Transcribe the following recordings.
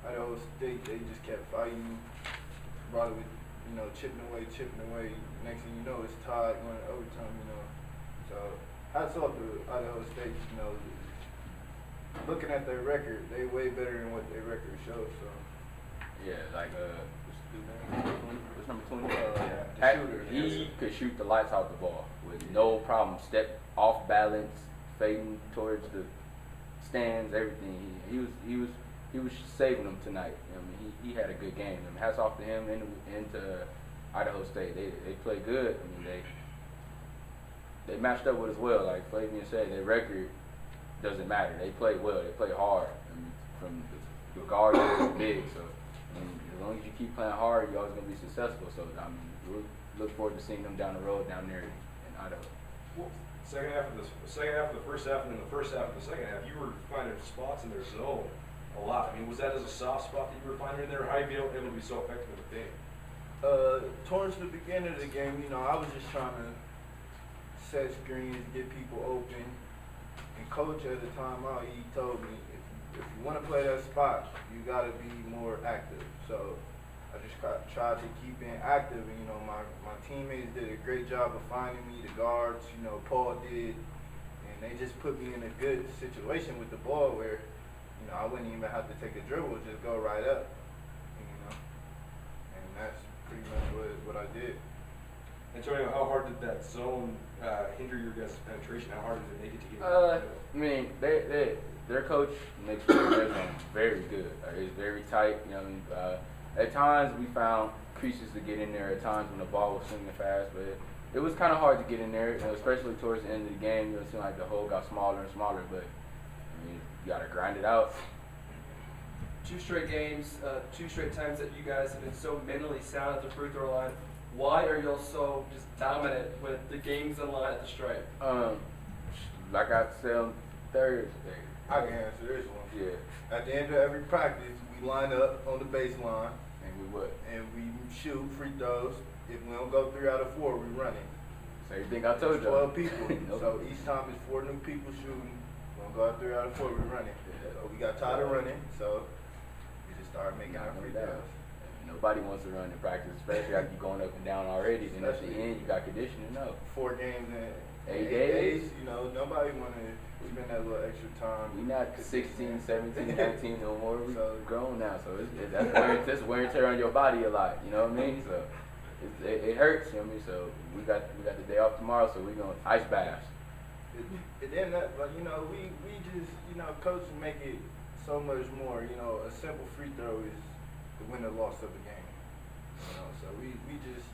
Idaho State, they just kept fighting, brought it with, chipping away. Next thing you know, it's tied, going to overtime. So hats off to Idaho State. Looking at their record, they way better than what their record shows. So yeah, like what's number 20? the shooter. He could shoot the lights out the ball with no problem. Step off balance, fading towards the stands, everything. He was saving them tonight. He had a good game. Hats off to him and to Idaho State. They played good. They matched up with us well. Like Flavien said, their record doesn't matter. They played well. They played hard. From the guard to the big. So as long as you keep playing hard, you're always gonna be successful. So we look forward to seeing them down the road down there in Idaho. Well, second half of the first half, and then the first half of the second half, you were finding spots in their zone a lot. Was that as a soft spot that you were finding in there, or how you able to be so effective in the game? Towards the beginning of the game, I was just trying to set screens, get people open. And coach at the timeout, he told me, if you want to play that spot, you got to be more active. So I just tried to keep being active. And, my teammates did a great job of finding me, the guards, Paul did. And they just put me in a good situation with the ball where, I wouldn't even have to take a dribble, just go right up. And that's pretty much what I did. Antonio, how hard did that zone hinder your guys' penetration? How hard did it make it to get their coach makes their zone very good. It's very tight. At times we found creases to get in there. At times when the ball was swinging fast, but it was kind of hard to get in there. Especially towards the end of the game, it seemed like the hole got smaller and smaller. But you gotta grind it out. 2 straight games, 2 straight times that you guys have been so mentally sound at the free throw line. Why are y'all so just dominant with the games in line at the stripe? Like I said on Thursday. I can answer this one. Yeah. At the end of every practice, we line up on the baseline. And we shoot free throws. If we don't go 3 out of 4, we run it. Same thing I told you. 12 people. So each time it's 4 new people shooting. We don't go out 3 out of 4, we run it. So we got tired of running, so we just started making our free throws. Nobody wants to run in practice, especially after you going up and down already. Then at the end, you got conditioning up. 4 games in 8 days. Nobody want to spend that little extra time. We not 16, 17, 19 no more. We grown now, so that's wear and tear on your body a lot. You know what I mean? So it hurts. You know what I mean? So we got the day off tomorrow, so we gonna ice baths. And then we just coach make it so much more. A simple free throw is the win or loss of the game. So we just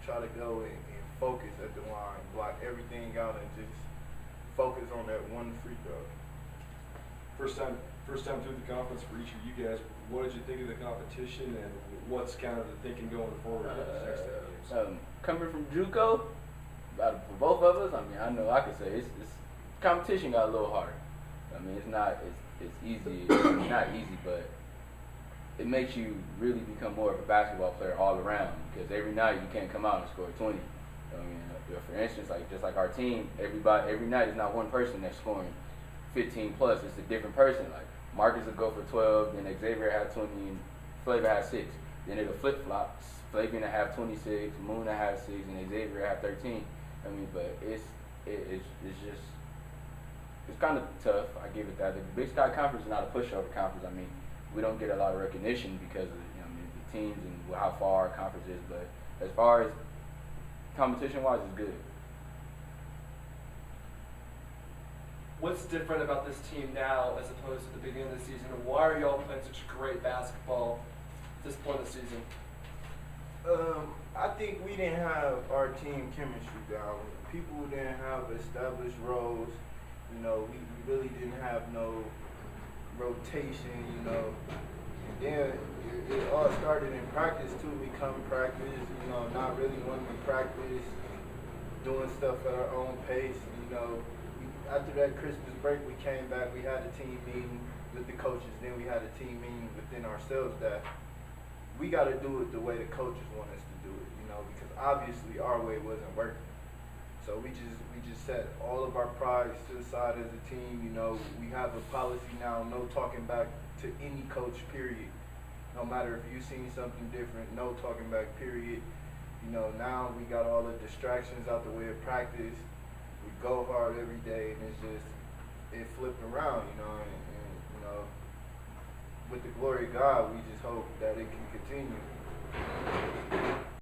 try to go and focus at the line, block everything out, and just focus on that one free throw. First time through the conference for each of you guys. What did you think of the competition, and what's kind of the thinking going forward with the next 10 games? Coming from JUCO, for both of us, I know I could say it's competition got a little harder. It's easy. It's not easy, but it makes you really become more of a basketball player all around, because every night you can't come out and score 20. For instance, just like our team, every night is not one person that's scoring 15 plus. It's a different person. Like Marcus will go for 12, then Xavier had 20, and Flavien had 6. Then it'll flip flop. Flavien will have 26, Moon will have 6, and Xavier will have 13. But it's kind of tough. I give it that. The Big Sky Conference is not a pushover conference. We don't get a lot of recognition because of the teams and how far our conference is. But as far as competition-wise, it's good. What's different about this team now as opposed to the beginning of the season? And why are y'all playing such great basketball at this point of the season? I think we didn't have our team chemistry down. People didn't have established roles. We really didn't have no rotation, And then it all started in practice too. We come practice, not really wanting to practice, doing stuff at our own pace. After that Christmas break, we came back. We had a team meeting with the coaches. Then we had a team meeting within ourselves that we got to do it the way the coaches want us to do it. Because obviously our way wasn't working. So we just set all of our prides to the side as a team. We have a policy now, no talking back to any coach, period. No matter if you seen something different, no talking back, period. You know, now we got all the distractions out the way of practice. We go hard every day, and it's just, it flipped around, you know, and you know, with the glory of God, we just hope that it can continue.